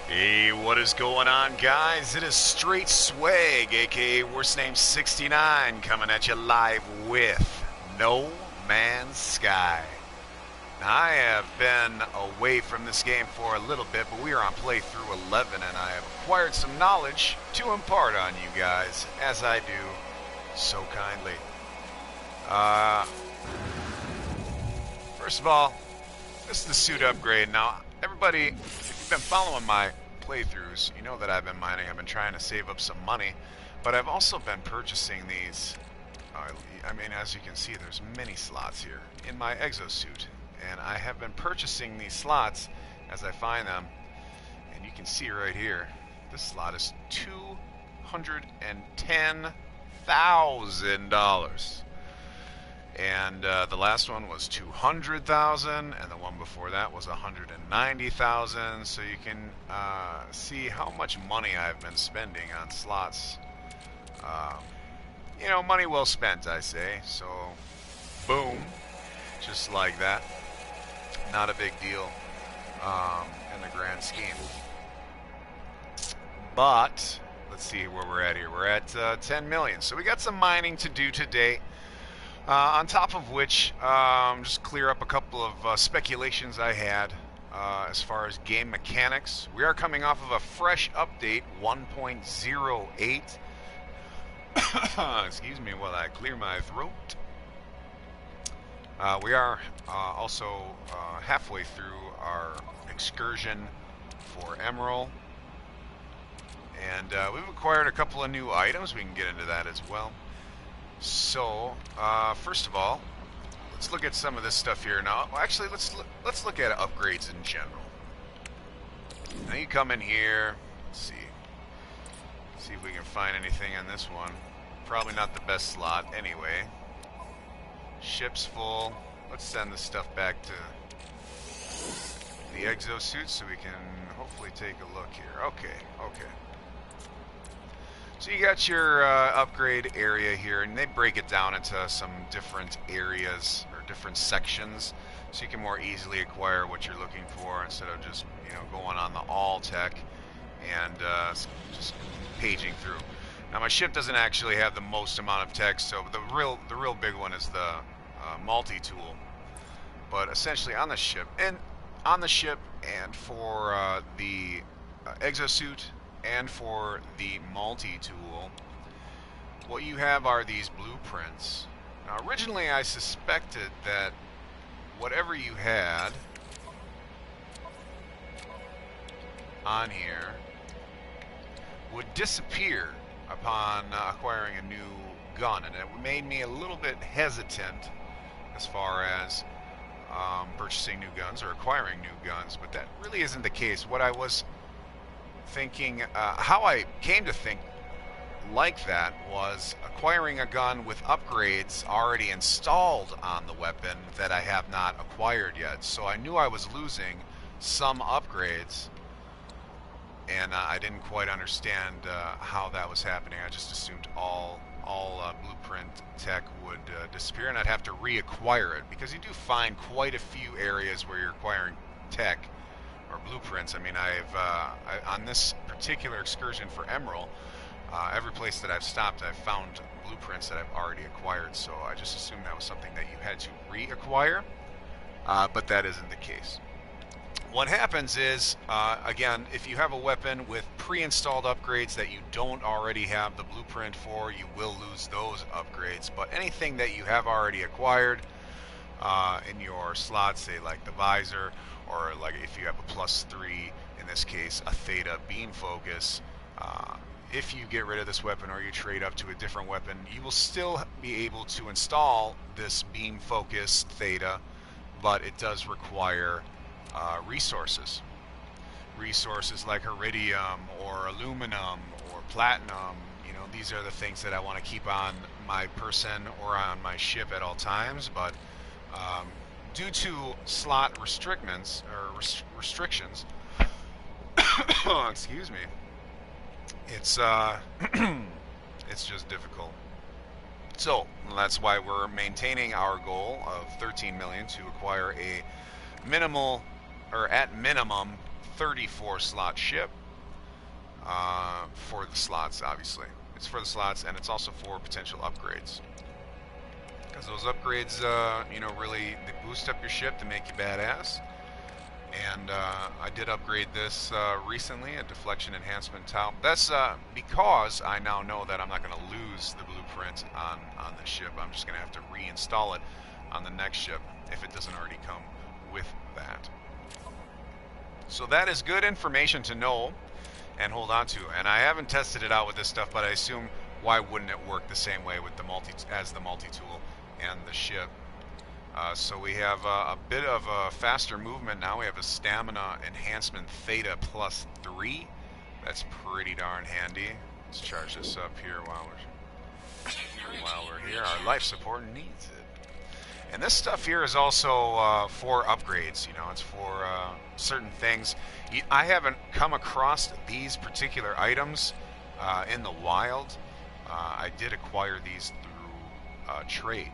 Hey, what is going on, guys? It is Straight Swag, aka Worst Name 69, coming at you live with No Man's Sky. Now, I have been away from this game for a little bit, but we are on playthrough 11, and I have acquired some knowledge to impart on you guys, as I do so kindly. First of all, this is the suit upgrade. Now, everybody, if you've been following my playthroughs, you know that I've been mining. I've been trying to save up some money, but I've also been purchasing these. As you can see, there's many slots here in my exosuit, and I have been purchasing these slots as I find them. And you can see right here, this slot is $210,000. And the last one was 200,000, and the one before that was 190,000. So you can see how much money I've been spending on slots. Money well spent, I say. So, boom, just like that. Not a big deal in the grand scheme. But let's see where we're at here. We're at 10 million. So we got some mining to do today. On top of which, just clear up a couple of speculations I had as far as game mechanics. We are coming off of a fresh update, 1.08. Excuse me while I clear my throat. We are also halfway through our excursion for Emerald. And we've acquired a couple of new items. We can get into that as well. So, first of all, let's look at some of this stuff here. Now, actually, let's look at upgrades in general. Now you come in here. Let's see if we can find anything on this one. Probably not the best slot, anyway. Ship's full. Let's send this stuff back to the exosuit so we can hopefully take a look here. Okay. So you got your upgrade area here, and they break it down into some different areas or different sections, so you can more easily acquire what you're looking for instead of just going on the all tech and just paging through. Now my ship doesn't actually have the most amount of tech, so the real big one is the multi-tool. But essentially on the ship and for the exosuit. And for the multi-tool, what you have are these blueprints. Now, originally I suspected that whatever you had on here would disappear upon acquiring a new gun, and it made me a little bit hesitant as far as purchasing new guns or acquiring new guns, but that really isn't the case. What I was thinking, how I came to think like that was acquiring a gun with upgrades already installed on the weapon that I have not acquired yet. So I knew I was losing some upgrades, and I didn't quite understand how that was happening. I just assumed all blueprint tech would disappear, and I'd have to reacquire it, because you do find quite a few areas where you're acquiring tech or blueprints. I mean, on this particular excursion for Emerald, every place that I've stopped, I've found blueprints that I've already acquired, so I just assumed that was something that you had to reacquire, but that isn't the case. What happens is, again, if you have a weapon with pre-installed upgrades that you don't already have the blueprint for, you will lose those upgrades, but anything that you have already acquired in your slots, say like the visor, or like if you have a +3, in this case a theta beam focus, if you get rid of this weapon or you trade up to a different weapon, you will still be able to install this beam focus theta, but it does require resources like iridium or aluminum or platinum. These are the things that I want to keep on my person or on my ship at all times, but due to slot restrictions, excuse me, it's just difficult. So that's why we're maintaining our goal of 13 million to acquire a minimal, or at minimum, 34 slot ship for the slots, obviously. It's for the slots, and it's also for potential upgrades. Because those upgrades, you know, really, they boost up your ship to make you badass. And I did upgrade this recently, a deflection enhancement towel. That's because I now know that I'm not going to lose the blueprint on the ship. I'm just going to have to reinstall it on the next ship if it doesn't already come with that. So that is good information to know and hold on to. And I haven't tested it out with this stuff, but I assume why wouldn't it work the same way with the multi-tool and the ship? So we have a bit of a faster movement now. We have a stamina enhancement theta +3. That's pretty darn handy. Let's charge this up here while we're here. Our life support needs it. And this stuff here is also for upgrades. You know, it's for certain things. I haven't come across these particular items in the wild. I did acquire these through trade.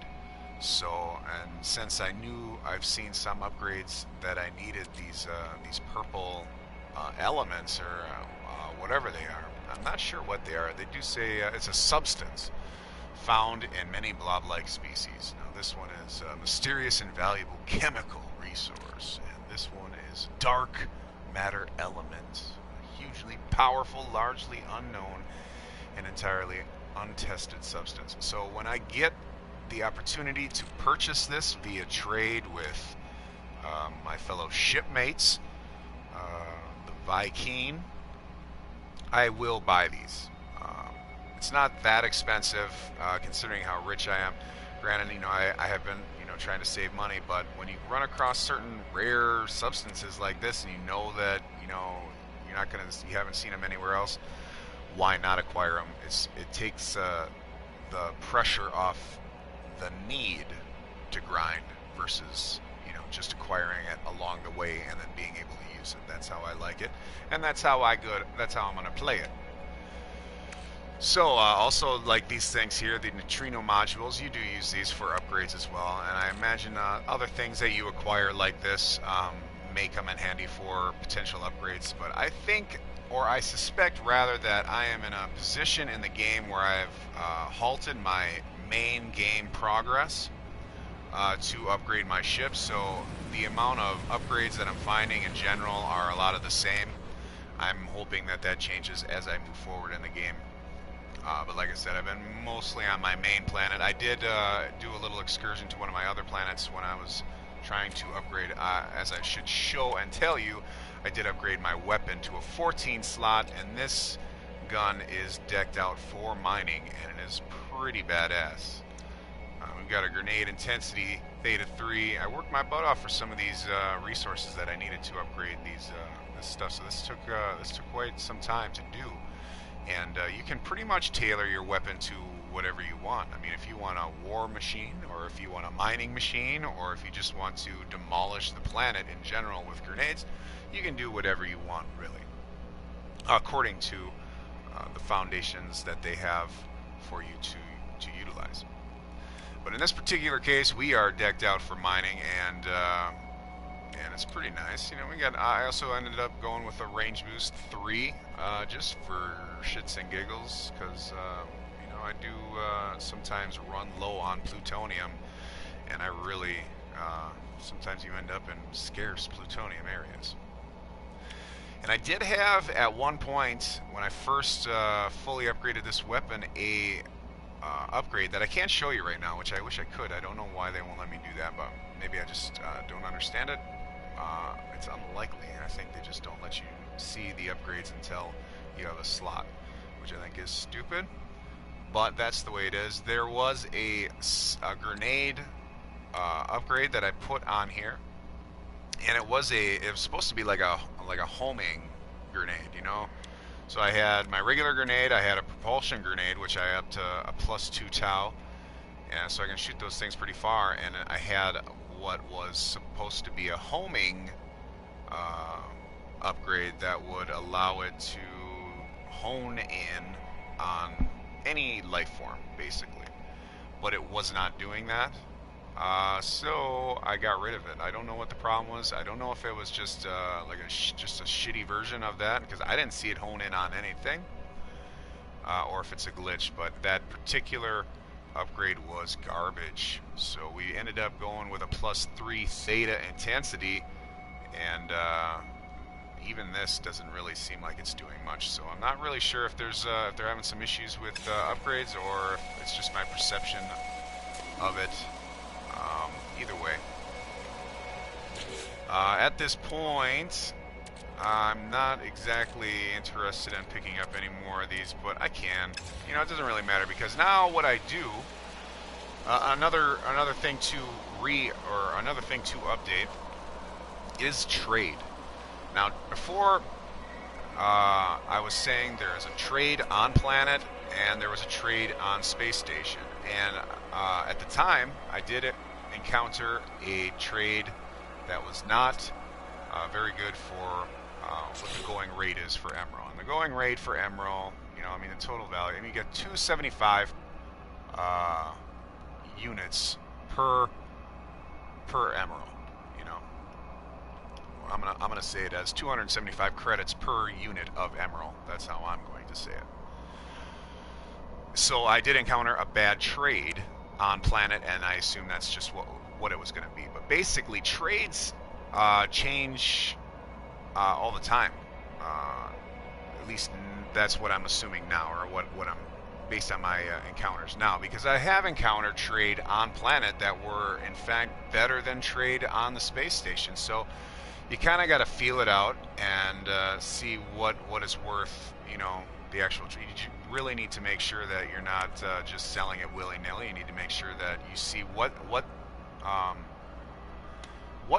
So, and since I knew I've seen some upgrades that I needed these purple elements or whatever they are. I'm not sure what they are. They do say it's a substance found in many blob-like species. Now this one is a mysterious and valuable chemical resource, and this one is dark matter element, a hugely powerful, largely unknown, and entirely untested substance. So when I get the opportunity to purchase this via trade with my fellow shipmates, the Viking, I will buy these. It's not that expensive considering how rich I am. Granted, you know, I have been, you know, trying to save money, but when you run across certain rare substances like this and you know that, you know, you haven't seen them anywhere else, why not acquire them? It takes the pressure off the need to grind versus, you know, just acquiring it along the way and then being able to use it. That's how I like it, and that's how I'm going to play it. So also, like these things here, the neutrino modules, you do use these for upgrades as well, and I imagine other things that you acquire like this may come in handy for potential upgrades. But I think, or I suspect rather, that I am in a position in the game where I've halted my main game progress to upgrade my ship, so the amount of upgrades that I'm finding in general are a lot of the same. I'm hoping that that changes as I move forward in the game. But like I said, I've been mostly on my main planet. I did do a little excursion to one of my other planets when I was trying to upgrade, as I should show and tell you, I did upgrade my weapon to a 14 slot, and this gun is decked out for mining, and it is pretty badass. We've got a grenade intensity theta 3. I worked my butt off for some of these resources that I needed to upgrade this stuff, so this took quite some time to do. And you can pretty much tailor your weapon to whatever you want. I mean, if you want a war machine, or if you want a mining machine, or if you just want to demolish the planet in general with grenades, you can do whatever you want, really, according to the foundations that they have for you to utilize. But in this particular case, we are decked out for mining, and it's pretty nice. You know, I also ended up going with a range boost 3, just for shits and giggles, because you know, I do sometimes run low on plutonium, and I really sometimes you end up in scarce plutonium areas. And I did have at one point, when I first fully upgraded this weapon, a upgrade that I can't show you right now, which I wish I could. I don't know why they won't let me do that, but maybe I just don't understand it. It's unlikely. I think they just don't let you see the upgrades until you have a slot, which I think is stupid, but that's the way it is. There was a grenade upgrade that I put on here, and it was supposed to be like a homing grenade, you know. So I had my regular grenade, I had a propulsion grenade, which I upped to a +2 tau, and so I can shoot those things pretty far. And I had what was supposed to be a homing upgrade that would allow it to hone in on any life form, basically. But it was not doing that. So I got rid of it. I don't know what the problem was. I don't know if it was just like just a shitty version of that, because I didn't see it hone in on anything, or if it's a glitch. But that particular upgrade was garbage. So we ended up going with a +3 theta intensity, and even this doesn't really seem like it's doing much. So I'm not really sure if there's if they're having some issues with upgrades, or if it's just my perception of it. Either way, at this point, I'm not exactly interested in picking up any more of these, but I can. You know, it doesn't really matter, because now what I do, another thing to another thing to update is trade. Now, before I was saying there is a trade on planet and there was a trade on space station, and at the time I did encounter a trade that was not very good for what the going rate is for Emerald. And the going rate for Emerald, you know, I mean the total value, I mean you get 275 units per Emerald. You know, I'm gonna say it as 275 credits per unit of Emerald. That's how I'm going to say it. So I did encounter a bad trade on planet, and I assume that's just what it was going to be. But basically, trades change all the time. At least that's what I'm assuming now, or what I'm based on my encounters now. Because I have encountered trade on planet that were in fact better than trade on the space station. So you kind of got to feel it out and see what is worth, you know, the actual trade. You really need to make sure that you're not just selling it willy-nilly. You need to make sure that you see what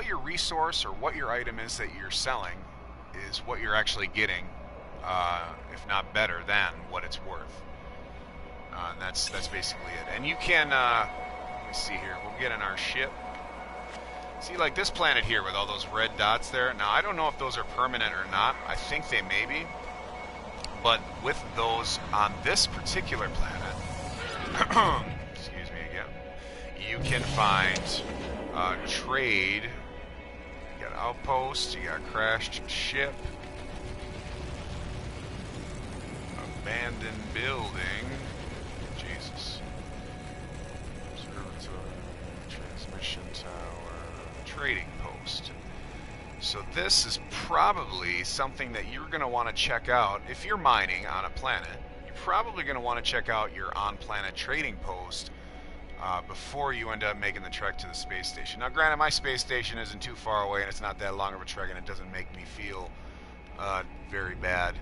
your resource or what your item is that you're selling is what you're actually getting, if not better than what it's worth. And that's basically it. And you can let me see here. We'll get in our ship. See, like this planet here with all those red dots there. Now, I don't know if those are permanent or not. I think they may be. But with those on this particular planet, excuse me again, you can find trade. You got outposts, you got crashed ship, abandoned building, Jesus, observatory, transmission tower, trading post. So this is probably something that you're going to want to check out if you're mining on a planet. You're probably going to want to check out your on-planet trading post before you end up making the trek to the space station. Now, granted, my space station isn't too far away, and it's not that long of a trek, and it doesn't make me feel very bad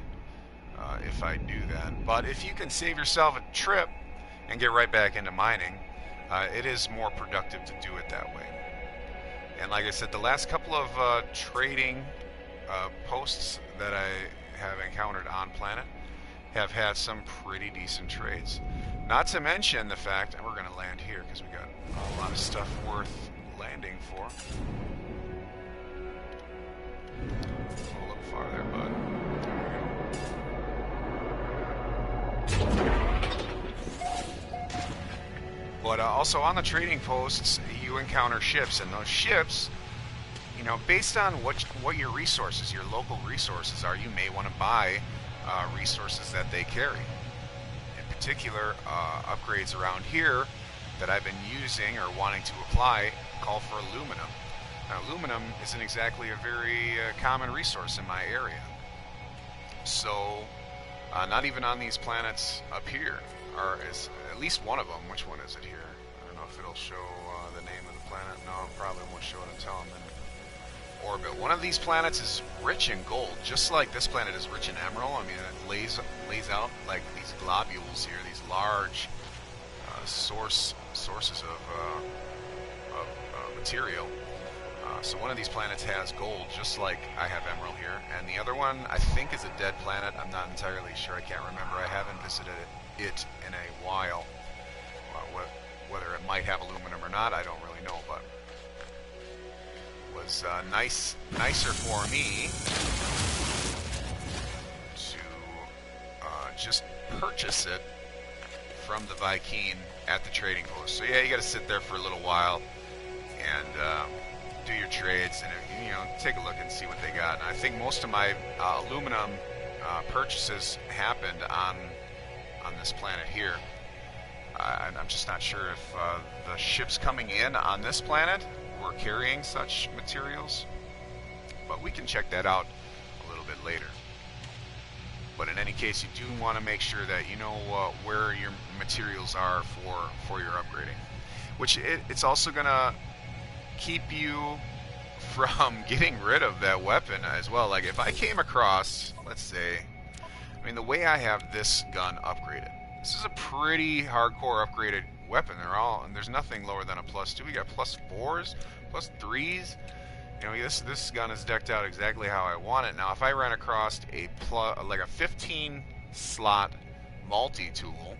if I do that. But if you can save yourself a trip and get right back into mining, it is more productive to do it that way. And like I said, the last couple of trading posts that I have encountered on planet have had some pretty decent trades. Not to mention the fact, and we're going to land here because we got a lot of stuff worth landing for. A little far there, bud. There we go. But also on the trading posts, you encounter ships, and those ships, you know, based on what your resources, your local resources are, you may want to buy resources that they carry. In particular, upgrades around here that I've been using or wanting to apply call for aluminum. Now, aluminum isn't exactly a very common resource in my area. So, not even on these planets up here, or is at least one of them. Which one is it here? I don't know if it'll show the name of the planet. No, it probably won't show it until I'm in orbit. One of these planets is rich in gold, just like this planet is rich in emerald. I mean, it lays out like these globules here, these large sources of material. So one of these planets has gold, just like I have emerald here, and the other one I think is a dead planet. I'm not entirely sure. I can't remember. I haven't visited it in a while. Whether it might have aluminum or not, I don't really know, but it was nicer for me to just purchase it from the Viking at the trading post. So yeah, you got to sit there for a little while. and do your trades, and you know, take a look and see what they got. And I think most of my aluminum purchases happened on this planet here. I'm just not sure if the ships coming in on this planet were carrying such materials, but we can check that out a little bit later. But in any case, you do want to make sure that you know where your materials are for your upgrading, which it's also going to keep you from getting rid of that weapon as well. Like if I came across, let's say, I mean, the way I have this gun upgraded, this is a pretty hardcore upgraded weapon. There's nothing lower than a +2. We got +4s, +3s. You know, this gun is decked out exactly how I want it. Now, if I ran across a 15 slot multi-tool,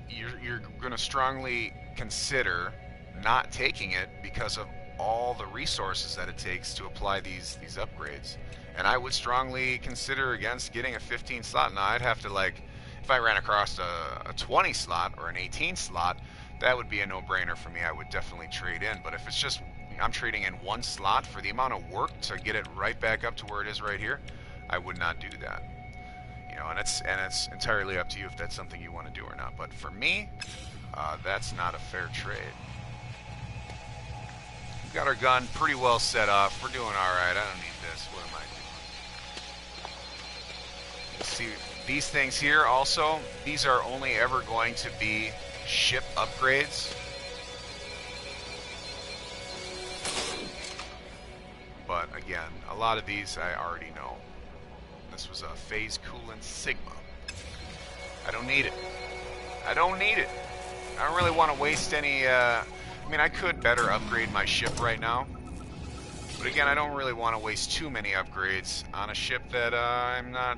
you're going to strongly consider not taking it because of all the resources that it takes to apply these upgrades. And I would strongly consider against getting a 15 slot. Now, I'd have to, like, if I ran across a 20 slot or an 18 slot, that would be a no-brainer for me. I would definitely trade in. But if it's just I'm trading in one slot for the amount of work to get it right back up to where it is right here, I would not do that. You know, and it's entirely up to you if that's something you want to do or not. But for me, that's not a fair trade. We've got our gun pretty well set off. We're doing all right. I don't need this. What am I doing? See, these things here also, these are only ever going to be ship upgrades. But again, a lot of these I already know. This was a phase coolant Sigma. I don't need it. I don't need it. I don't really want to waste any, I mean, I could better upgrade my ship right now. But again, I don't really want to waste too many upgrades on a ship that I'm not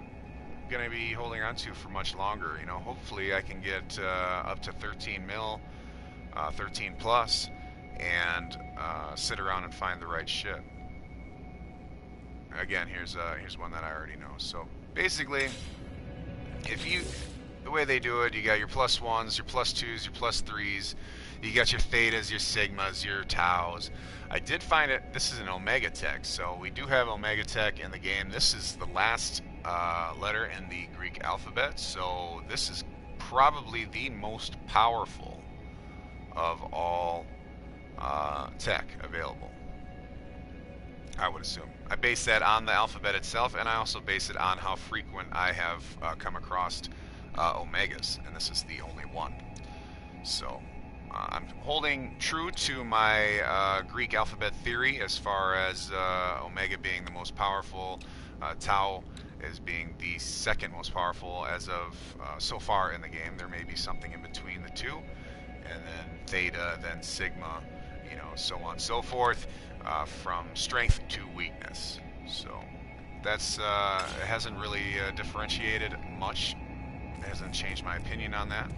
going to be holding on to for much longer. You know, hopefully I can get up to 13 mil, 13 plus, and sit around and find the right ship. Again, here's one that I already know. So basically, the way they do it, you got your +1s, your +2s, your +3s, you got your Thetas, your Sigmas, your Taus. I did find it, this is an Omega Tech, so we do have Omega Tech in the game. This is the last letter in the Greek alphabet, so this is probably the most powerful of all tech available, I would assume. I base that on the alphabet itself, and I also base it on how frequent I have come across Omegas, and this is the only one. So I'm holding true to my Greek alphabet theory as far as Omega being the most powerful, Tau as being the second most powerful as of so far in the game. There may be something in between the two, and then Theta, then Sigma, you know, so on and so forth. From strength to weakness. So that's it hasn't really differentiated much. It hasn't changed my opinion on that.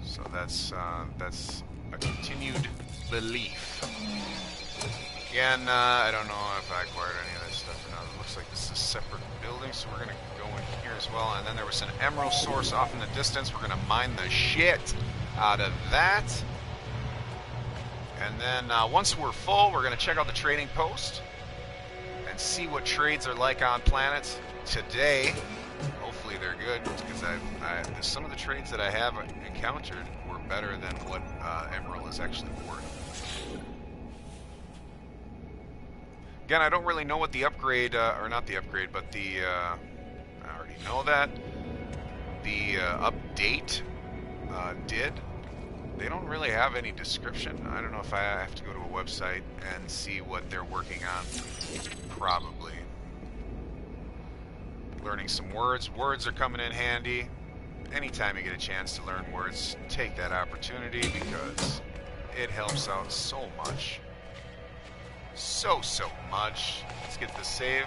So that's a continued belief. Again, I don't know if I acquired any of this stuff or not. It looks like this is a separate building, so we're gonna go in here as well. And then there was an emerald source off in the distance. We're gonna mine the shit out of that. And then once we're full, we're going to check out the trading post and see what trades are like on planets today. Hopefully they're good, because some of the trades that I have encountered were better than what Emerald is actually worth. Again, I don't really know what the upgrade, or not the upgrade, but the, I already know that, the update did. They don't really have any description. I don't know if I have to go to a website and see what they're working on. Probably. Learning some words. Words are coming in handy. Anytime you get a chance to learn words, take that opportunity because it helps out so much. So much. Let's get the save.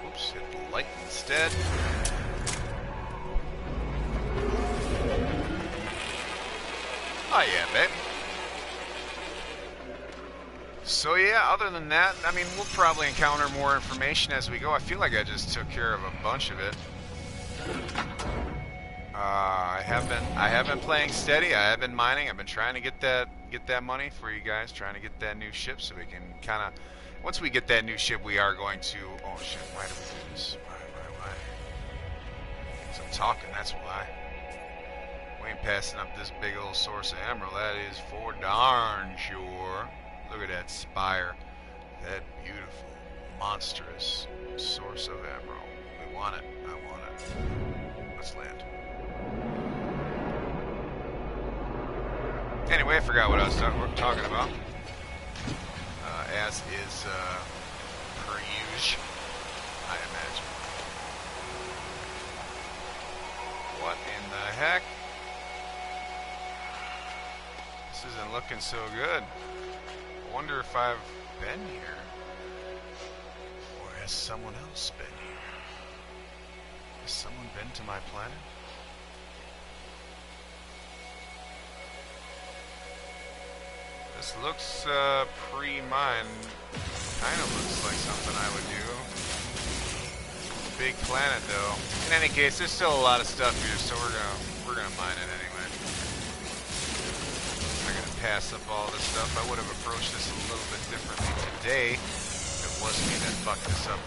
Oops, hit the light instead. Oh yeah, babe. So yeah, other than that, I mean, we'll probably encounter more information as we go. I feel like I just took care of a bunch of it. I have been playing steady. I have been mining. I've been trying to get that money for you guys. Trying to get that new ship so we can kind of. Once we get that new ship, we are going to. Oh shit! Why do we do this? Why? Because I'm talking. That's why. We ain't passing up this big old source of emerald. That is for darn sure. Look at that spire. That beautiful, monstrous source of emerald. We want it. I want it. Let's land. Anyway, I forgot what I was talking about. As is per usual, I imagine. What in the heck? This isn't looking so good. I wonder if I've been here. Or has someone else been here? Has someone been to my planet? This looks pre-mine. Kind of looks like something I would do. Big planet though. In any case, there's still a lot of stuff here, so we're gonna mine it anyway. I'm not gonna pass up all this stuff. I would have approached this a little bit differently today if it was me that fucked this up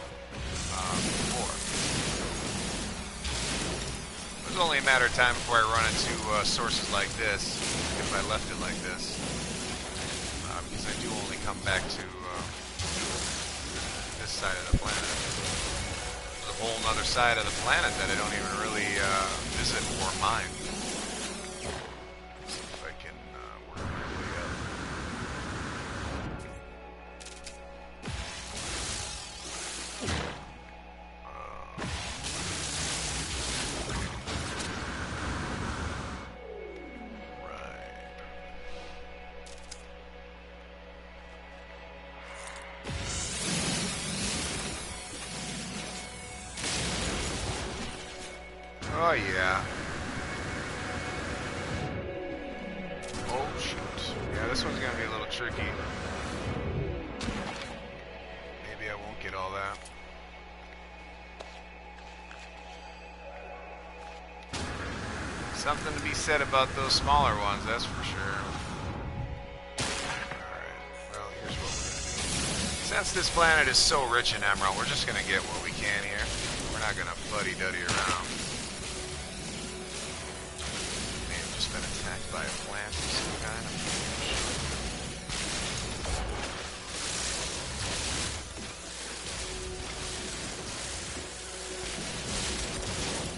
before. It was only a matter of time before I run into sources like this, if I left it like this. Because I do only come back to this side of the planet. There's a whole other side of the planet that I don't even really visit or mine. Let's see if I can work my way up. Oh yeah. Oh shoot. Yeah, this one's gonna be a little tricky. Maybe I won't get all that. Something to be said about those smaller ones, that's for sure. Alright, well here's what we're gonna do. Since this planet is so rich in emerald, we're just gonna get what we can here. We're not gonna fuddy-duddy around. Been attacked by a plant of some kind.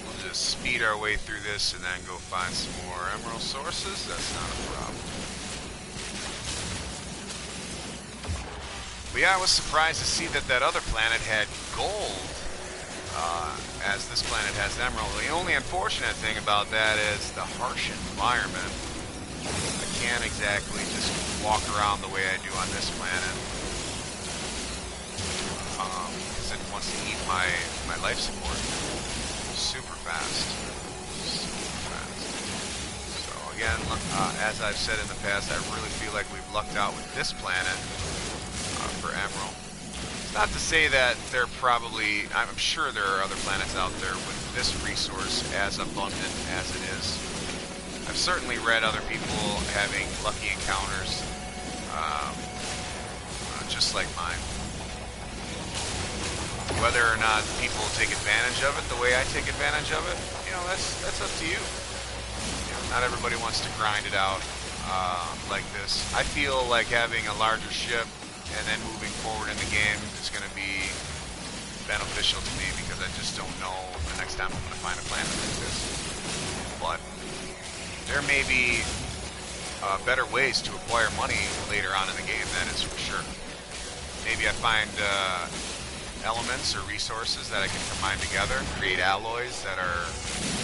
We'll just speed our way through this and then go find some more emerald sources. That's not a problem. But yeah, I was surprised to see that that other planet had gold. As this planet has emerald. The only unfortunate thing about that is the harsh environment. I can't exactly just walk around the way I do on this planet. Because it wants to eat my life support. Super fast. Super fast. So again, as I've said in the past, I really feel like we've lucked out with this planet for emerald. Not to say that they're probably, I'm sure there are other planets out there with this resource as abundant as it is. I've certainly read other people having lucky encounters just like mine. Whether or not people take advantage of it the way I take advantage of it, you know, that's up to you. Not everybody wants to grind it out like this. I feel like having a larger ship and then moving forward in the game is going to be beneficial to me because I just don't know the next time I'm going to find a planet like this. But there may be better ways to acquire money later on in the game, that is for sure. Maybe I find elements or resources that I can combine together, create alloys that are,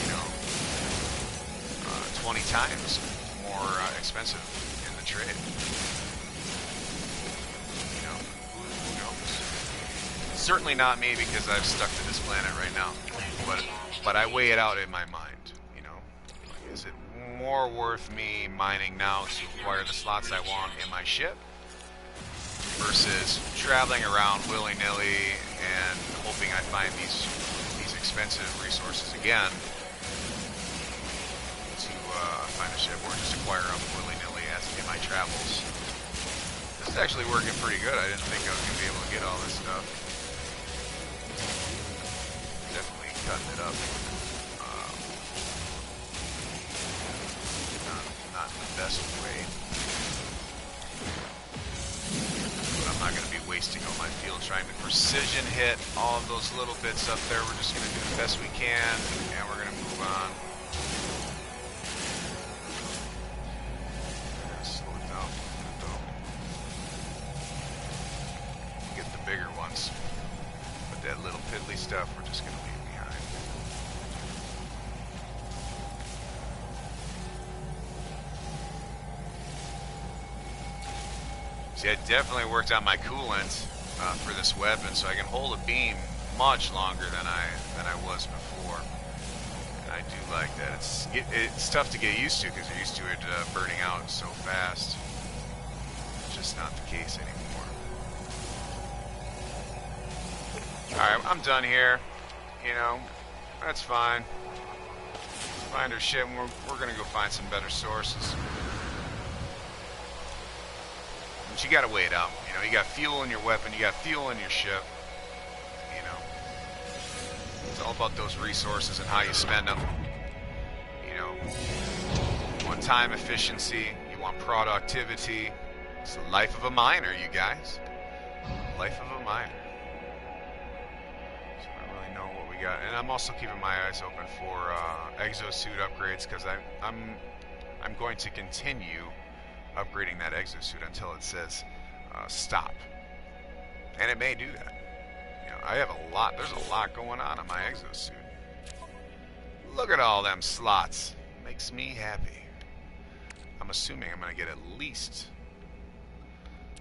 you know, 20 times more expensive in the trade. Certainly not me because I've stuck to this planet right now, but I weigh it out in my mind. You know, is it more worth me mining now to acquire the slots I want in my ship versus traveling around willy-nilly and hoping I find these expensive resources again to find a ship or just acquire them willy-nilly as in my travels. This is actually working pretty good. I didn't think I was going to be able to get all this stuff. Definitely cutting it up. Not in the best way. But I'm not going to be wasting all my fuel trying to precision hit all of those little bits up there. We're just going to do the best we can, and we're going to move on. Slow it down. Get the bigger ones. But that little piddly stuff, we're just going to leave behind. See, I definitely worked on my coolant for this weapon, so I can hold a beam much longer than I was before. And I do like that. It's tough to get used to because you're used to it burning out so fast. It's just not the case anymore. All right, I'm done here. You know, that's fine. Find our ship, and we're gonna go find some better sources. But you gotta weigh it out. You know, you got fuel in your weapon, you got fuel in your ship. You know, it's all about those resources and how you spend them. You know, you want time efficiency, you want productivity. It's the life of a miner, you guys. Life of a miner. So I don't really know what we got, and I'm also keeping my eyes open for exosuit upgrades because I'm going to continue upgrading that exosuit until it says stop, and it may do that. You know, I have a lot. There's a lot going on in my exosuit. Look at all them slots. Makes me happy. I'm assuming I'm going to get at least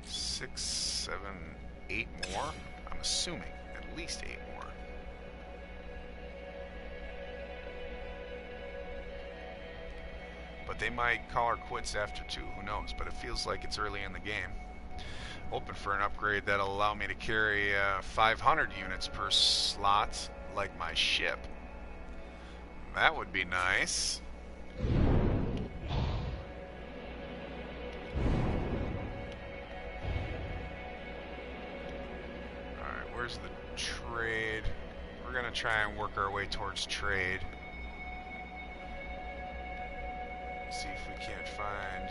6, 7, 8 more. I'm assuming at least 8 more. But they might call her quits after 2, who knows? But it feels like it's early in the game. Hoping for an upgrade that'll allow me to carry 500 units per slot, like my ship. That would be nice. Alright, where's the trade? We're gonna try and work our way towards trade. See if we can't find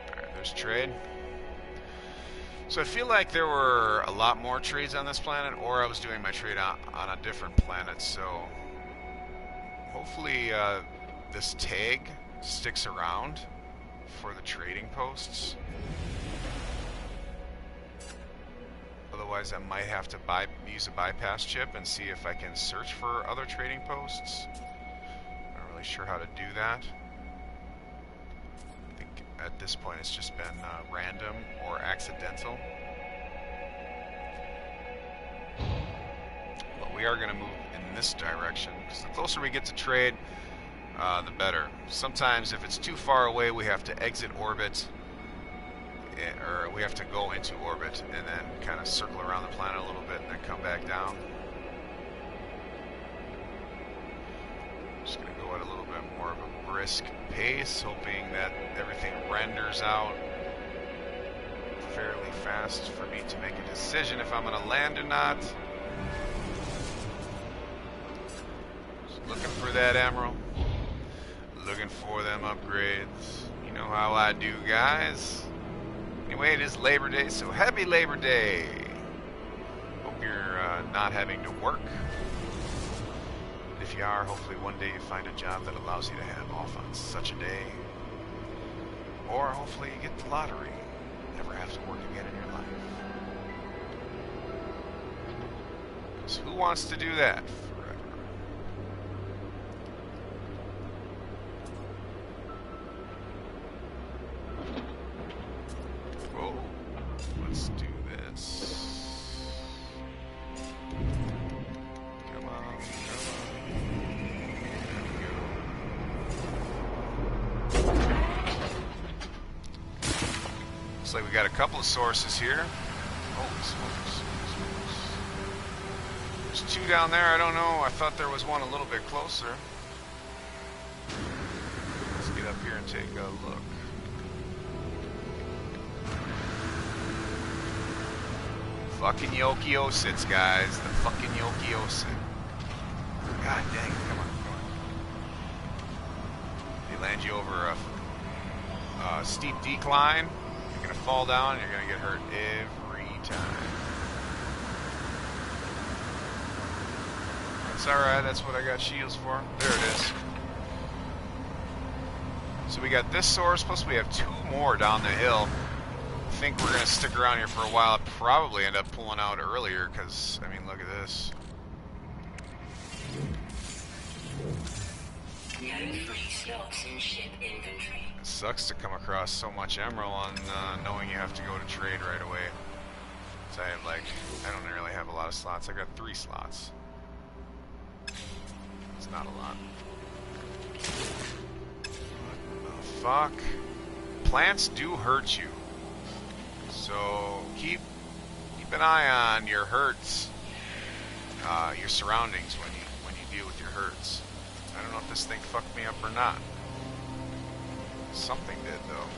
alright, there's trade. So I feel like there were a lot more trades on this planet, or I was doing my trade on a different planet, so hopefully this tag sticks around for the trading posts. Otherwise, I might have to use a bypass chip and see if I can search for other trading posts. I'm not really sure how to do that. I think at this point it's just been random or accidental. But we are going to move in this direction, because the closer we get to trade, the better. Sometimes if it's too far away, we have to exit orbit, or we have to go into orbit and then kind of circle around the planet a little bit and then come back down. Just going to go at a little bit more of a brisk pace, hoping that everything renders out fairly fast for me to make a decision if I'm going to land or not. Just looking for that emerald. Looking for them upgrades. You know how I do, guys. Anyway, it is Labor Day, so happy Labor Day. Hope you're not having to work. If you are, hopefully one day you find a job that allows you to have off on such a day. Or hopefully you get the lottery. Never have to work again in your life. Because who wants to do that forever? Oh, let's do this. Come on, come on. There we go. we got a couple of sources here. Holy smokes. There's two down there, I don't know. I thought there was one a little bit closer. Let's get up here and take a look. Fucking Yoki-Osits, guys. The fucking Yoki-Osit. God dang, come on. They land you over a steep decline. You're gonna fall down and you're gonna get hurt every time. That's alright, that's what I got shields for. There it is. So we got this source, plus we have two more down the hill. I think we're going to stick around here for a while. I'll probably end up pulling out earlier because, I mean, look at this. It sucks to come across so much emerald on knowing you have to go to trade right away. So I have like, I don't really have a lot of slots. I got 3 slots. It's not a lot. What the fuck? Plants do hurt you. So keep an eye on your hurts, your surroundings when you deal with your hurts. I don't know if this thing fucked me up or not. Something did though.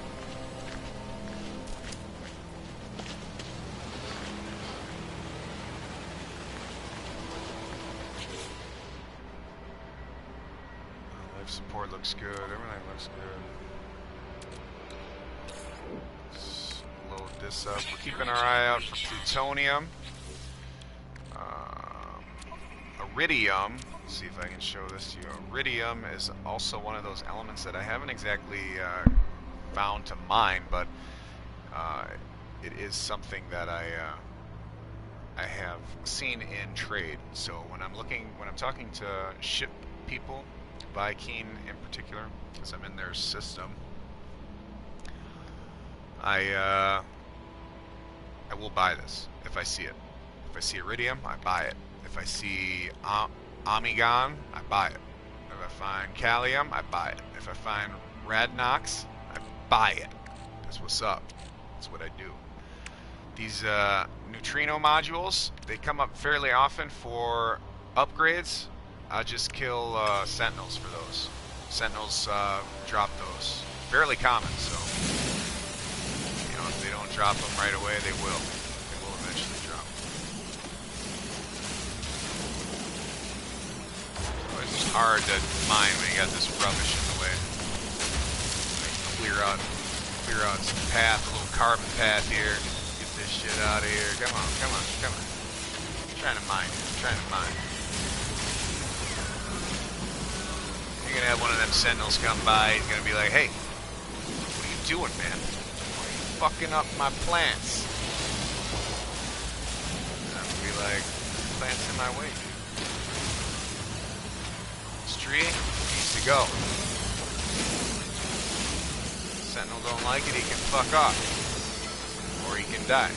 Life support looks good. Everything looks good. Load this up. We're keeping our eye out for plutonium. Iridium. Let's see if I can show this to you. Iridium is also one of those elements that I haven't exactly found to mine, but it is something that I have seen in trade. So when I'm talking to ship people, Viking in particular, because I'm in their system, I will buy this if I see it. If I see iridium, I buy it. If I see Amigon, I buy it. If I find Callium, I buy it. If I find Radnox, I buy it. That's what's up. That's what I do. These neutrino modules, they come up fairly often for upgrades. I just kill sentinels for those. Sentinels drop those. Fairly common, so you know, if they don't drop them right away, they will. They will eventually drop. It's hard to mine when you got this rubbish in the way. Clear out some path, a little carbon path here. Get this shit out of here. Come on. I'm trying to mine. You're gonna have one of them sentinels come by. He's gonna be like, "Hey, what are you doing, man? Why are you fucking up my plants?" And I'm gonna be like, "Plants in my way, dude. This tree needs to go. Sentinel don't like it, he can fuck off. Or he can die.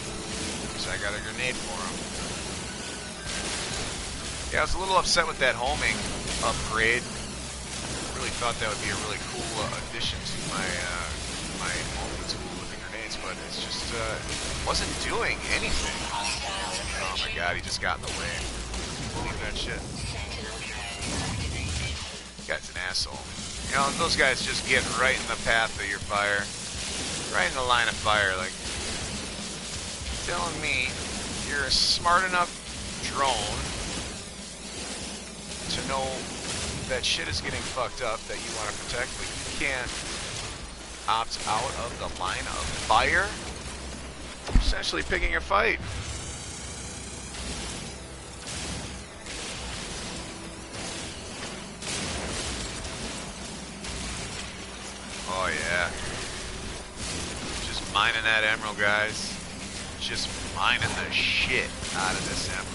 So I got a grenade for him." Yeah, I was a little upset with that homing upgrade. Really thought that would be a really cool addition to my homing tool with the grenades, but it's just wasn't doing anything. Oh my god, he just got in the way. Believe that shit. This guy's an asshole. You know, those guys just get right in the path of your fire. Right in the line of fire, like telling me you're a smart enough drone to know that shit is getting fucked up that you want to protect, but you can't opt out of the line of fire. You're essentially picking a fight. Oh yeah. Just mining that emerald, guys. Just mining the shit out of this emerald.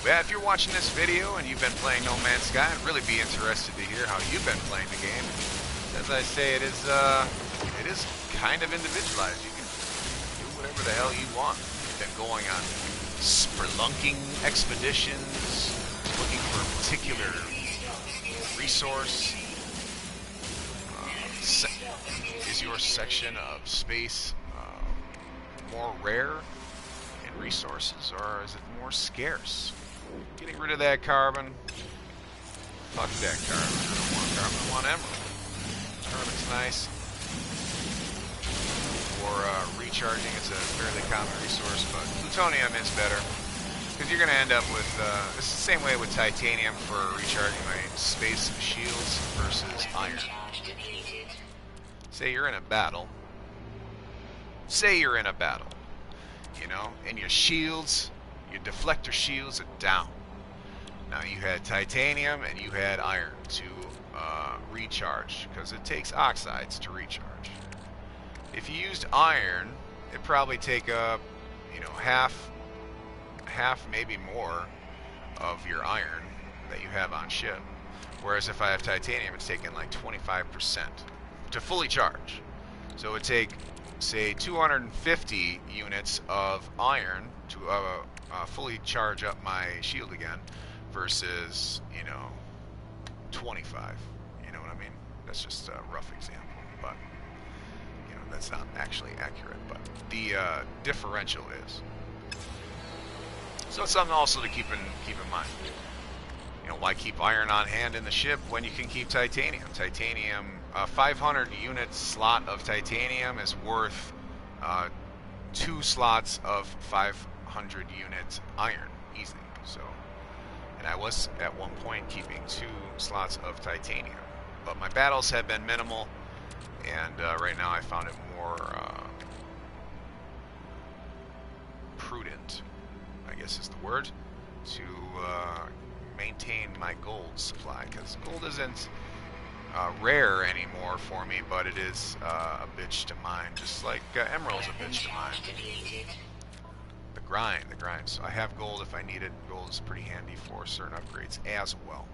Yeah, if you're watching this video and you've been playing No Man's Sky, I'd really be interested to hear how you've been playing the game. As I say, it is kind of individualized. You can do whatever the hell you want. You've been going on spelunking expeditions, looking for a particular resource. is your section of space more rare in resources, or is it more scarce? Getting rid of that carbon. Fuck that carbon. I don't want carbon. I want emerald. Carbon's nice. For recharging, it's a fairly common resource, but plutonium is better. Because you're going to end up with, it's the same way with titanium for recharging my space shields versus iron. Say you're in a battle. You know, and your shields, your deflector shields are down. Now you had titanium and you had iron to recharge, because it takes oxides to recharge. If you used iron, it'd probably take up, you know, half, maybe more of your iron that you have on ship. Whereas if I have titanium, it's taking like 25% to fully charge. So it would take, say, 250 units of iron to fully charge up my shield again, versus, you know, 25. You know what I mean? That's just a rough example, but you know, that's not actually accurate, but the differential is. So it's something also to keep in mind. You know, why keep iron on hand in the ship when you can keep titanium? Titanium, 500 unit slot of titanium is worth 2 slots of 500 unit iron, easily. So, and I was at one point keeping 2 slots of titanium, but my battles have been minimal, and right now I found it more prudent, I guess is the word, to maintain my gold supply, because gold isn't rare anymore for me, but it is a bitch to mine, just like emerald's a bitch to mine. The grind. So I have gold if I need it. Gold is pretty handy for certain upgrades as well.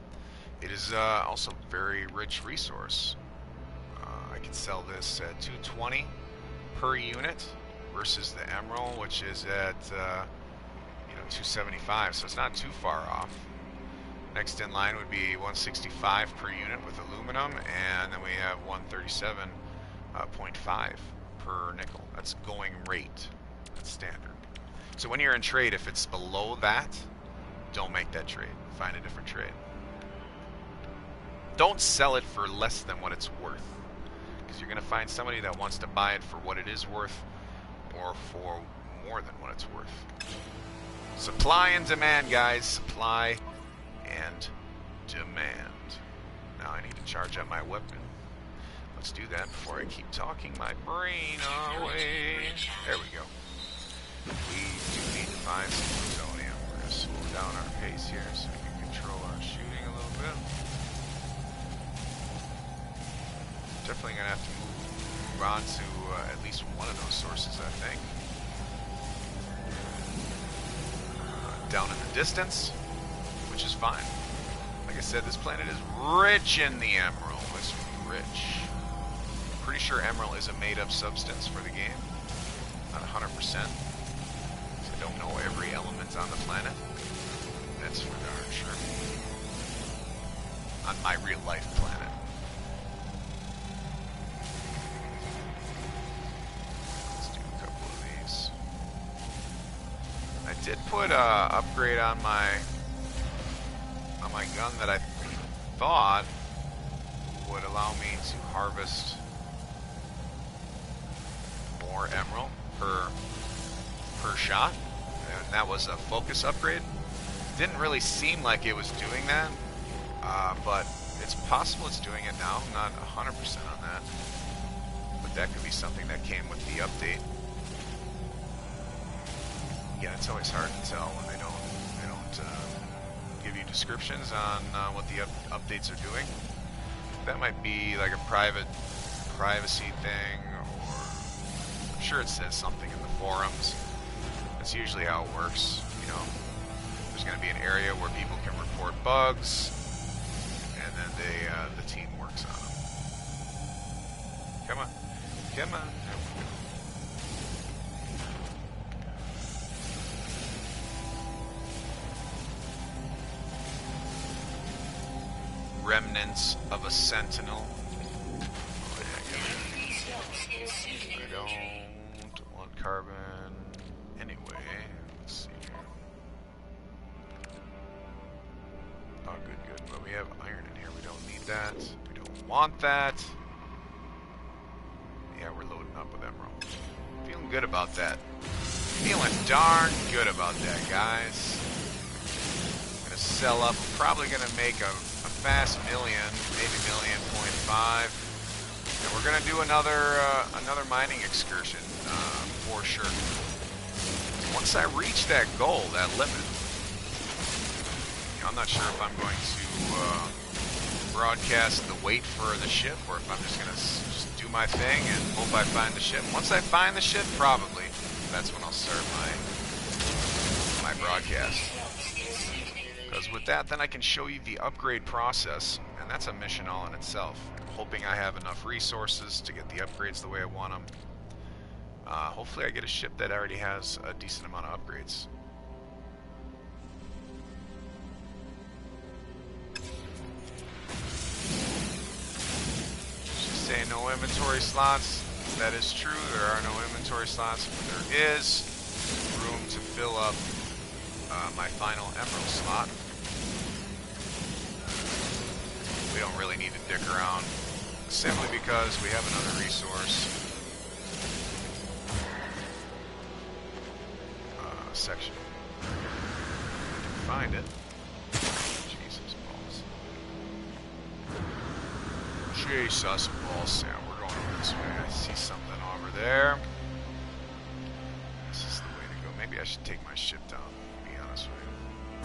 It is also a very rich resource. I can sell this at 220 per unit versus the emerald, which is at 275, so it's not too far off. Next in line would be 165 per unit with aluminum, and then we have 137.5 per nickel. That's going rate. That's standard. So when you're in trade, if it's below that, don't make that trade. Find a different trade. Don't sell it for less than what it's worth, because you're going to find somebody that wants to buy it for what it is worth, or for more than what it's worth. Supply and demand, guys. Supply and demand. Now I need to charge up my weapon. Let's do that before I keep talking my brain away. There we go. We do need to find some plutonium. We're going to slow down our pace here so we can control our shooting a little bit. Definitely going to have to move on to at least one of those sources, I think. Down in the distance, which is fine. Like I said, this planet is rich in the emerald. It's rich. Pretty sure emerald is a made-up substance for the game. Not 100%. So I don't know every element on the planet. That's for darn sure. On my real-life planet. Let's do a couple of these. I did put a upgrade on my gun that I thought would allow me to harvest more emerald per shot, and that was a focus upgrade. Didn't really seem like it was doing that, but it's possible it's doing it now. I'm not 100% on that, but that could be something that came with the update. Yeah, it's always hard to tell when they don't give you descriptions on what the updates are doing. That might be like a privacy thing, or I'm sure it says something in the forums. That's usually how it works. You know, there's going to be an area where people can report bugs, and then the team works on them. Come on. Remnants of a sentinel. What the heck I don't want carbon anyway. Let's see here. Oh, good. But we have iron in here. We don't need that. We don't want that. Yeah, we're loading up with emerald. Feeling good about that. Feeling darn good about that, guys. Gonna sell up. I'm probably gonna make a fast million, maybe $1.5 million. And we're gonna do another mining excursion for sure. Once I reach that goal, that limit, I'm not sure if I'm going to broadcast the wait for the ship, or if I'm just gonna just do my thing and hope I find the ship. Once I find the ship, probably that's when I'll start my broadcast. Because with that, then I can show you the upgrade process, and that's a mission all in itself. Hoping I have enough resources to get the upgrades the way I want them. Hopefully I get a ship that already has a decent amount of upgrades. Just say no inventory slots. That is true, there are no inventory slots, but there is room to fill up my final emerald slot. We don't really need to dick around, simply because we have another resource section. Find it. Jesus balls. Jesus balls. Yeah, we're going this way. I see something over there. This is the way to go. Maybe I should take my ship down, to be honest with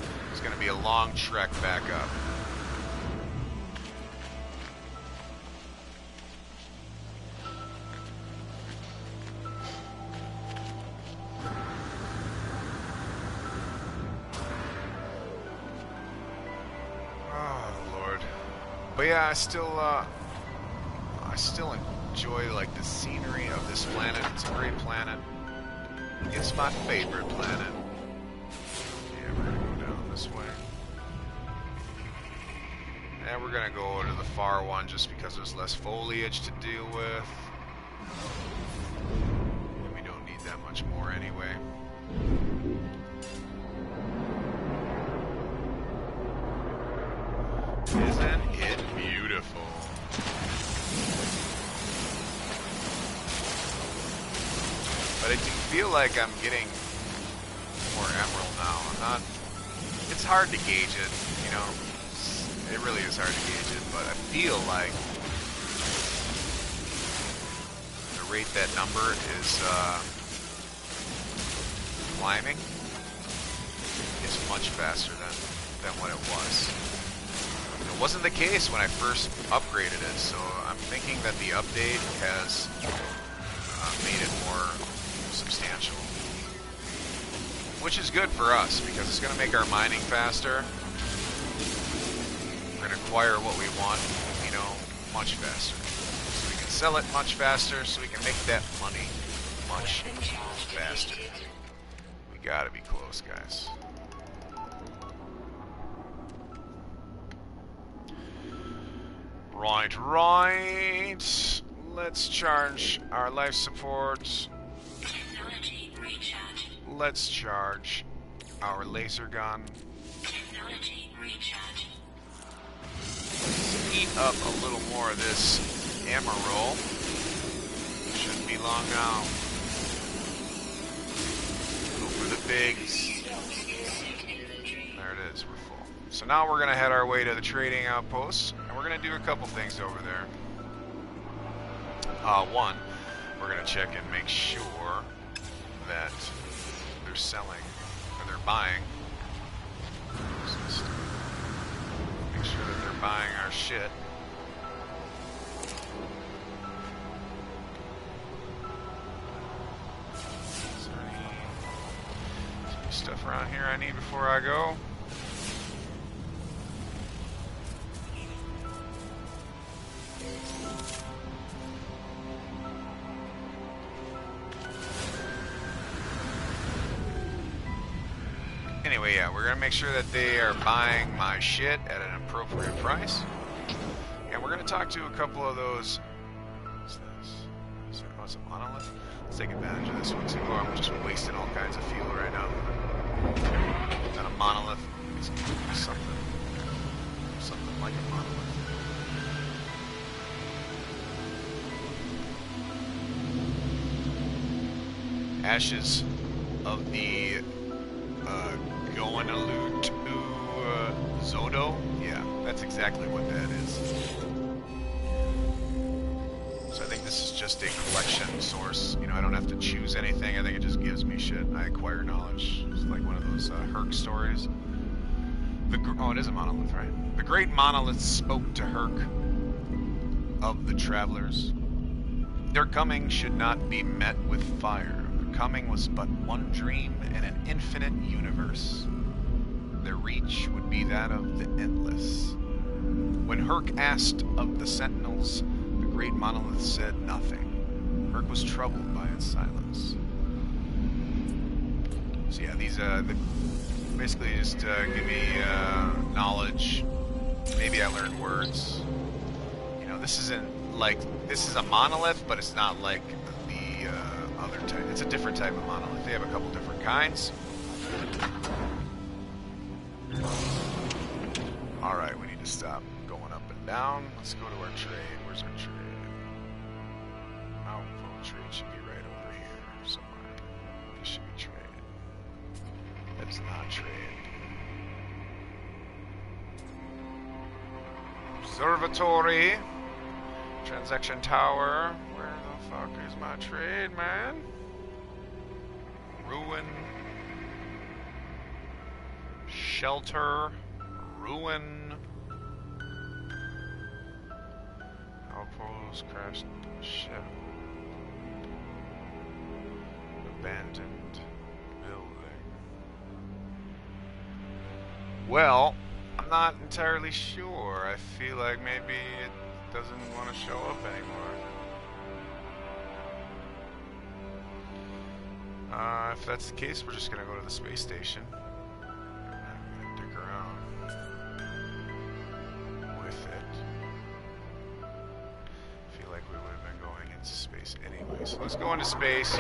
you. It's going to be a long trek back up. But yeah, I still enjoy like the scenery of this planet. It's a great planet. It's my favorite planet. Yeah, we're gonna go down this way. And we're gonna go to the far one just because there's less foliage to deal with. And we don't need that much more anyway. Isn't it beautiful? But I do feel like I'm getting more emerald now. I'm not... It's hard to gauge it, you know. It really is hard to gauge it, but I feel like the rate that number is climbing is much faster than what it was. It wasn't the case when I first upgraded it, so I'm thinking that the update has made it more substantial. Which is good for us, because it's going to make our mining faster. We're going to acquire what we want, you know, much faster. So we can sell it much faster, so we can make that money much faster. We gotta be close, guys. Right. Let's charge our life support. Let's charge our laser gun. Eat up a little more of this emerald. Shouldn't be long now. Go for the bigs. There it is, we're full. So now we're gonna head our way to the trading outpost. We're going to do a couple things over there. One, we're going to check and make sure that they're selling, or they're buying. Just make sure that they're buying our shit. Is there any stuff around here I need before I go? Anyway, yeah, we're going to make sure that they are buying my shit at an appropriate price. And we're going to talk to a couple of those... What's this? Oh, it's an Let's take advantage of this one too. Oh, I'm just wasting all kinds of fuel right now. Is that a monolith? It's something like a monolith. Ashes of the Goanalut Zodo? Yeah, that's exactly what that is. So I think this is just a collection source. You know, I don't have to choose anything. I think it just gives me shit. I acquire knowledge. It's like one of those Herc stories. Oh, it is a monolith, right? The great monolith spoke to Herc of the travelers. Their coming should not be met with fire. Their coming was but one dream in an infinite universe. Their reach would be that of the endless. When Herc asked of the sentinels, the great monolith said nothing. Herc was troubled by its silence. So yeah, these basically just give me knowledge. Maybe I learn words. You know, this isn't like, this is a monolith, but it's not like the other type. It's a different type of monolith. They have a couple different kinds. Alright, we need to stop going up and down. Let's go to our trade. Where's our trade? Outpost trade should be right over here somewhere. This should be trade. That is not trade. Observatory. Transaction tower. Where the fuck is my trade, man? Ruin. Shelter. Ruin. Outpost. Crashed ship. Abandoned building. Well, I'm not entirely sure. I feel like maybe it doesn't want to show up anymore. If that's the case, we're just gonna go to the space station. I'm not gonna dick around with it. I feel like we would have been going into space anyway. So let's go into space.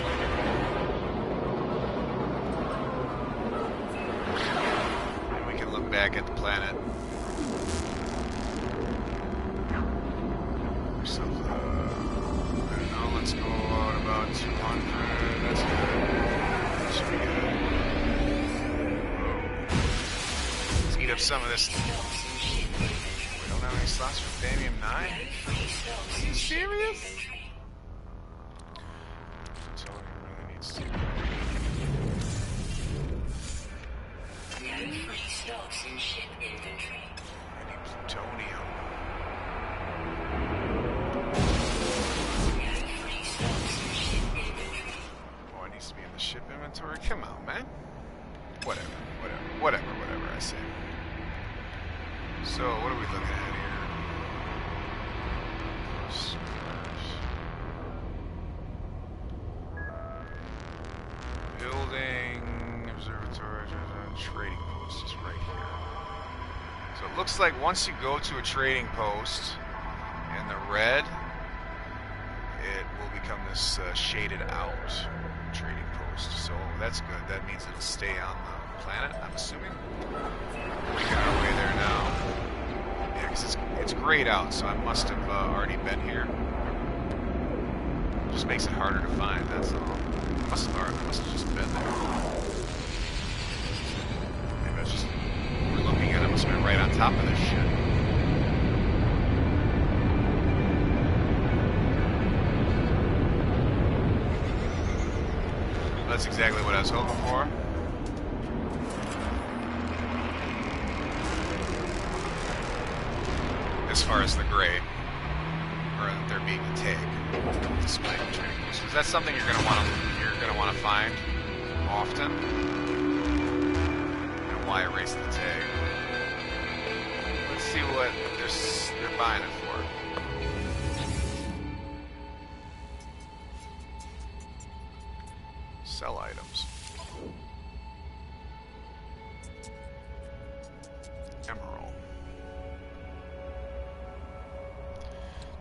And we can look back at the planet. So, I don't know, let's go out about 200, that's good. That should be good. Let's eat up some of this. We don't have any slots for Thamium 9? Are you serious? Plutonium really needs to... I need plutonium. Oh, it needs to be in the ship inventory? Come on, man. Whatever, I say. So, what are we looking at here? Building, observatory, trading post is right here. So it looks like once you go to a trading post in the red, it will become this shaded out trading post. So that's good. That means it'll stay on the planet, I'm assuming. We're making our way there now. Yeah, because it's grayed out, so I must have already been here. Just makes it harder to find, that's all. I must have just been there. Maybe I was just... We're looking at it, must have been right on top of this shit. That's exactly what I was hoping for. As far as the gray, or there being a tag, despite trading posts, because that's something you're gonna want to find often. And why erase the tag? Let's see what they're buying it for. Sell items. Emerald.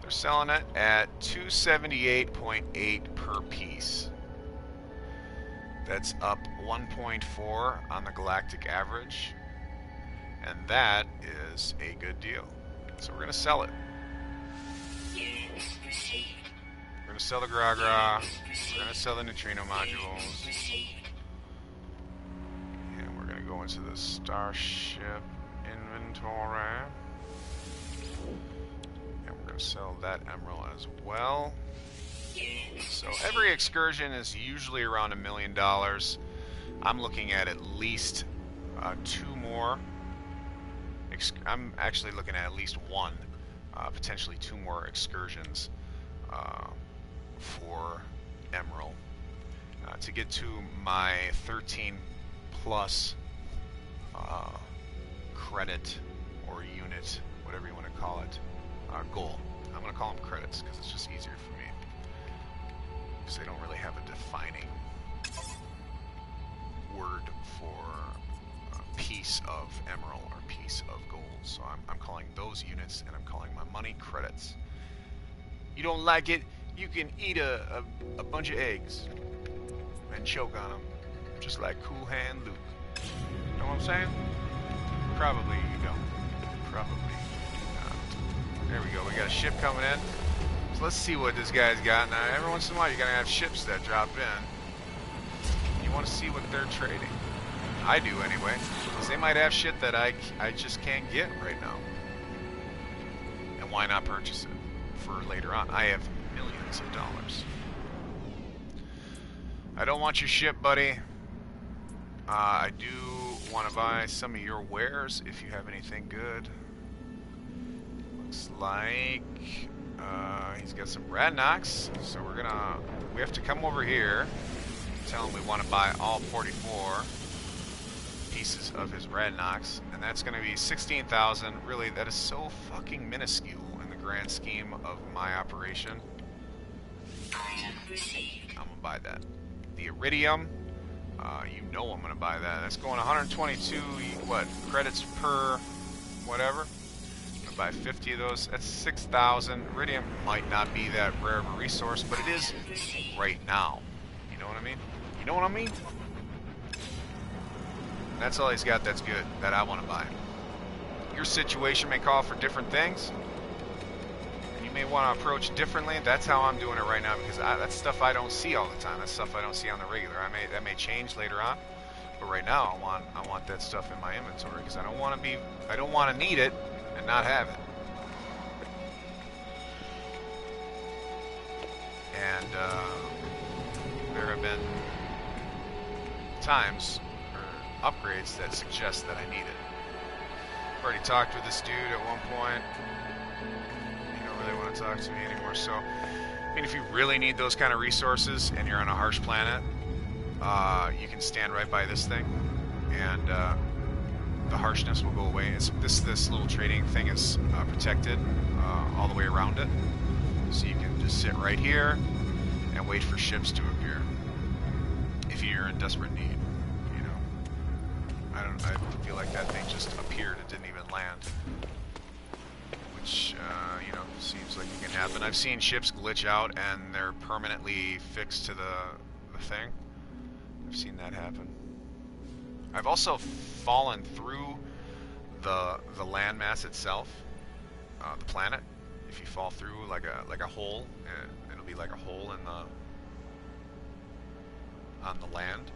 They're selling it at 278.8 per piece. That's up 1.4 on the galactic average, and that is a good deal. So we're going to sell it. We're going to sell the Gra-Gra. We're going to sell the neutrino modules. And we're going to go into the Starship inventory. And we're going to sell that emerald as well. So every excursion is usually around $1 million. I'm looking at least 2 more. I'm actually looking at least 1, potentially 2 more excursions for emerald to get to my 13 plus credit or unit, whatever you want to call it, goal. I'm going to call them credits because it's just easier for me, because they don't really have a defining word for a piece of emerald or piece of gold. So I'm calling those units, and I'm calling my money credits. You don't like it, you can eat a bunch of eggs and choke on them, just like Cool Hand Luke. You know what I'm saying? Probably you don't. Probably not. There we go. We got a ship coming in. So let's see what this guy's got. Now, every once in a while, you're going to have ships that drop in. You want to see what they're trading. I do, anyway. Because they might have shit that I just can't get right now. And why not purchase it for later on? I have millions of dollars. I don't want your ship, buddy. I do want to buy some of your wares if you have anything good. Looks like he's got some Radnox, so we have to come over here, tell him we want to buy all 44 pieces of his Radnox, and that's going to be 16,000. Really, that is so fucking minuscule in the grand scheme of my operation. I'm gonna buy that. The Iridium, you know I'm gonna buy that. That's going 122 what credits per whatever. I'm gonna buy 50 of those. That's 6,000. Iridium might not be that rare of a resource, but it is right now. You know what I mean? You know what I mean? That's all he's got that's good, that I want to buy. Your situation may call for different things. You may want to approach differently. That's how I'm doing it right now, because that's stuff I don't see all the time. That's stuff I don't see on the regular. That may change later on, but right now I want that stuff in my inventory, because I don't want to need it and not have it. And there have been times or upgrades that suggest that I need it. I've already talked with this dude at one point. He don't really want to talk to me anymore. So, I mean, if you really need those kind of resources and you're on a harsh planet, you can stand right by this thing, and the harshness will go away. This little trading thing is protected all the way around it, so you can just sit right here and wait for ships to appear if you're in desperate need. You know, I feel like that thing just appeared. It didn't even land, which you know, seems like it can happen. I've seen ships glitch out and they're permanently fixed to the thing. I've seen that happen. I've also fallen through the landmass itself, the planet. If you fall through like a hole, it'll be like a hole on the land.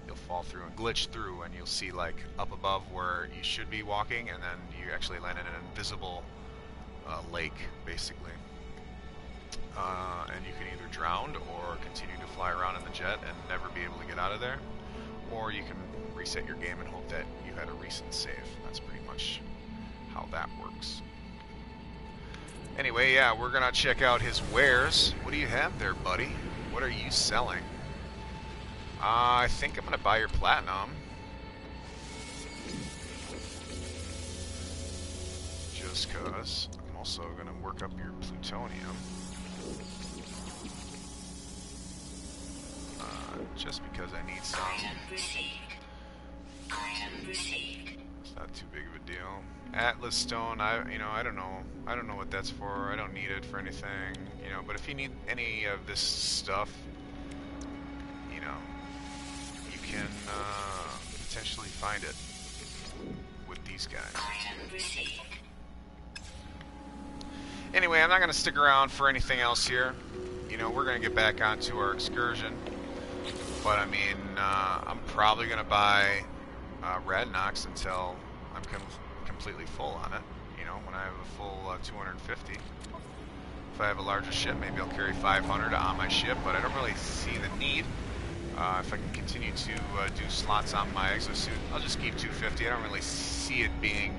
You'll fall through and glitch through, and you'll see like up above where you should be walking, and then you actually land in an invisible lake, basically. And you can either drown or continue to fly around in the jet and never be able to get out of there, or you can reset your game and hope that you had a recent save. That's pretty much how that works. Anyway, yeah, we're gonna check out his wares. What do you have there, buddy? What are you selling? I think I'm gonna buy your platinum. Just cause. I'm also gonna work up your plutonium. Just because I need some. It's not too big of a deal. Atlas stone, I don't know what that's for. I don't need it for anything, you know, but if you need any of this stuff, you know, potentially find it with these guys. Anyway, I'm not going to stick around for anything else here. You know, we're going to get back onto our excursion. But, I mean, I'm probably going to buy Radnox until I'm completely full on it. You know, when I have a full 250. If I have a larger ship, maybe I'll carry 500 on my ship, but I don't really see the need. If I can continue to do slots on my exosuit, I'll just keep 250. I don't really see it being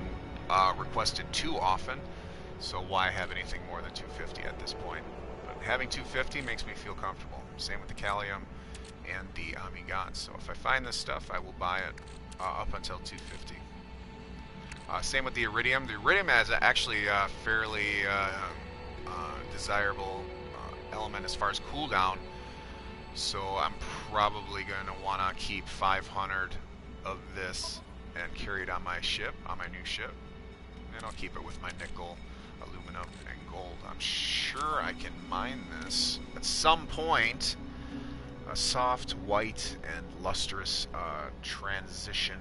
requested too often. So why have anything more than 250 at this point? But having 250 makes me feel comfortable. Same with the Callium and the Amigat. So if I find this stuff, I will buy it up until 250. Same with the Iridium. The Iridium has actually a fairly desirable element as far as cooldown. So I'm probably going to want to keep 500 of this and carry it on my ship, on my new ship. And I'll keep it with my nickel, aluminum, and gold. I'm sure I can mine this at some point. A soft, white, and lustrous transition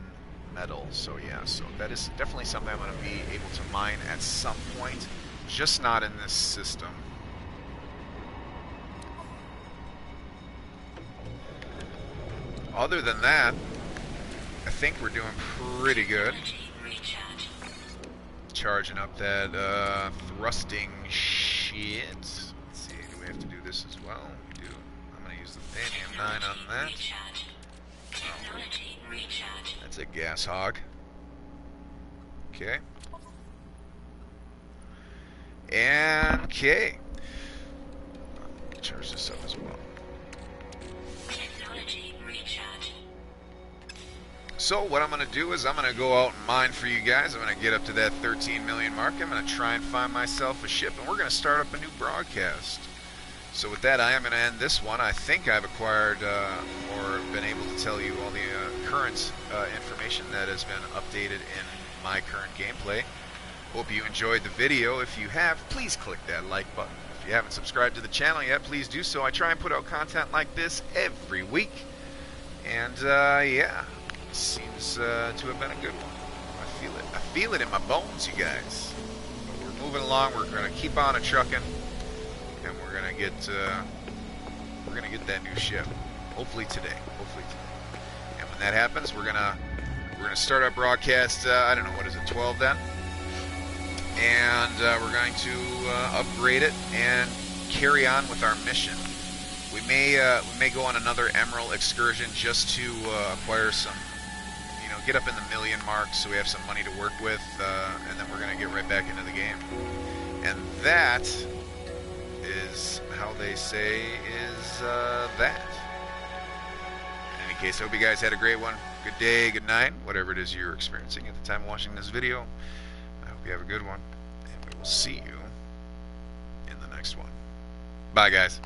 metal. So yeah, so that is definitely something I'm going to be able to mine at some point. Just not in this system. Other than that, I think we're doing pretty good. Charging up that thrusting shit. Let's see, do we have to do this as well? We do. I'm going to use the Thanium 9 on that. Oh, that's a gas hog. Okay. And okay. Charge this up as well. So what I'm going to do is I'm going to go out and mine for you guys. I'm going to get up to that 13 million mark. I'm going to try and find myself a ship, and we're going to start up a new broadcast. So with that, I am going to end this one. I think I've acquired or been able to tell you all the current information that has been updated in my current gameplay. Hope you enjoyed the video. If you have, please click that like button. If you haven't subscribed to the channel yet, please do so. I try and put out content like this every week. And yeah, seems to have been a good one. I feel it. I feel it in my bones, you guys. But we're moving along. We're going to keep on a trucking, and we're going to get that new ship. Hopefully today. Hopefully today. And when that happens, we're gonna start our broadcast. I don't know, what is it, 12 then? And we're going to upgrade it and carry on with our mission. We may go on another Emerald excursion just to acquire some, you know, get up in the million mark so we have some money to work with, and then we're going to get right back into the game. And that is how they say is that. In any case, I hope you guys had a great one. Good day, good night, whatever it is you're experiencing at the time of watching this video. I hope you have a good one, and we will see you in the next one. Bye, guys.